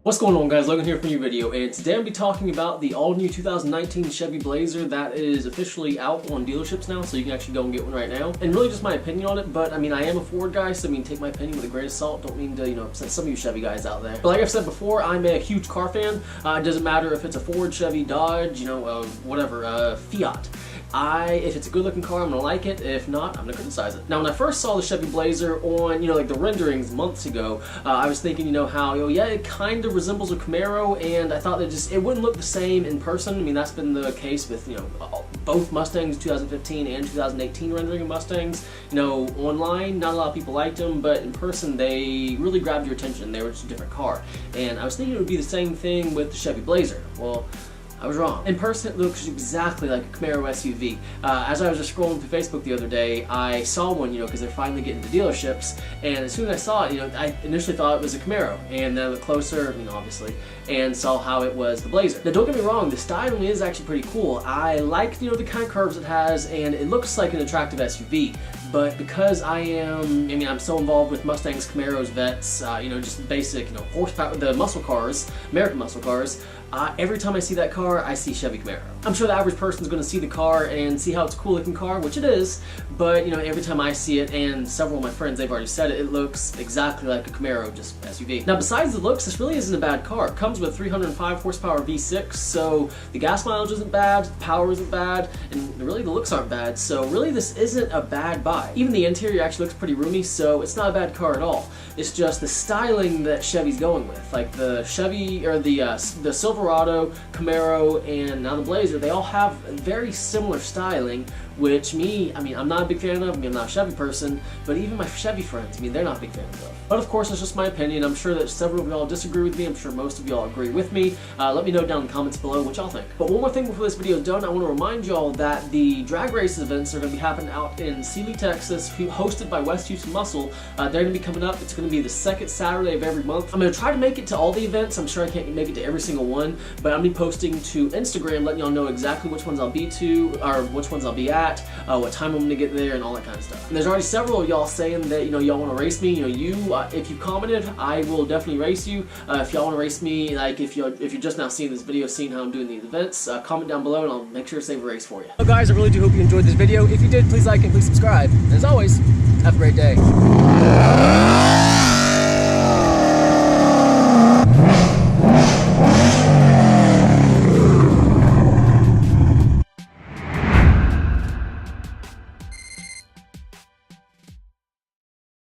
What's going on, guys? Logan here for a new video, and today I'll be talking about the all-new 2019 Chevy Blazer that is officially out on dealerships now, so you can actually go and get one right now. And really just my opinion on it, but I mean, I am a Ford guy, so I mean, take my opinion with a grain of salt. Don't mean to, upset some of you Chevy guys out there. But like I've said before, I'm a huge car fan. It doesn't matter if it's a Ford, Chevy, Dodge, whatever, Fiat. If it's a good looking car, I'm gonna like it. If not, I'm gonna criticize it. Now, when I first saw the Chevy Blazer on, like the renderings months ago, I was thinking, how, yeah, it kind of resembles a Camaro, and I thought that it wouldn't look the same in person. I mean, that's been the case with, both Mustangs, 2015 and 2018 rendering of Mustangs. Online, not a lot of people liked them, but in person, they really grabbed your attention. They were just a different car. And I was thinking it would be the same thing with the Chevy Blazer. Well, I was wrong. In person, it looks exactly like a Camaro SUV. As I was just scrolling through Facebook the other day, I saw one, because they're finally getting to dealerships, and as soon as I saw it, I initially thought it was a Camaro, and then I looked closer, obviously, and saw how it was the Blazer. Now, don't get me wrong, the styling is actually pretty cool. I like, the kind of curves it has, and it looks like an attractive SUV. But because I'm so involved with Mustangs, Camaros, Vets, just basic, horsepower, the muscle cars, American muscle cars, every time I see that car, I see Chevy Camaro. I'm sure the average person's going to see the car and see how it's a cool looking car, which it is, but every time I see it, and several of my friends, they've already said it, it looks exactly like a Camaro, just SUV. Now, besides the looks, this really isn't a bad car. It comes with 305 horsepower V6, so the gas mileage isn't bad, the power isn't bad, and really the looks aren't bad, so really this isn't a bad buy. Even the interior actually looks pretty roomy, so it's not a bad car at all. It's just the styling that Chevy's going with. Like the Chevy, or the Silverado, Camaro, and now the Blazer, they all have very similar styling, which I'm not a big fan of. I'm not a Chevy person, but even my Chevy friends, they're not big fans of. But of course, it's just my opinion. I'm sure that several of y'all disagree with me. I'm sure most of y'all agree with me. Let me know down in the comments below what y'all think. But one more thing before this video is done, I want to remind y'all that the drag race events are going to be happening out in Sealy, Texas, hosted by West Houston Muscle. They're going to be coming up. It's going to be the second Saturday of every month. I'm going to try to make it to all the events. I'm sure I can't make it to every single one, but I'm going to be posting to Instagram, letting y'all know exactly which ones I'll be to, or which ones I'll be at, what time I'm going to get there, and all that kind of stuff. And there's already several of y'all saying that, y'all want to race me. If you commented, I will definitely race you. If y'all want to race me, like if you're just now seeing this video, seeing how I'm doing these events, comment down below and I'll make sure to save a race for you. So guys, I really do hope you enjoyed this video. If you did, please like and please subscribe. And as always, have a great day.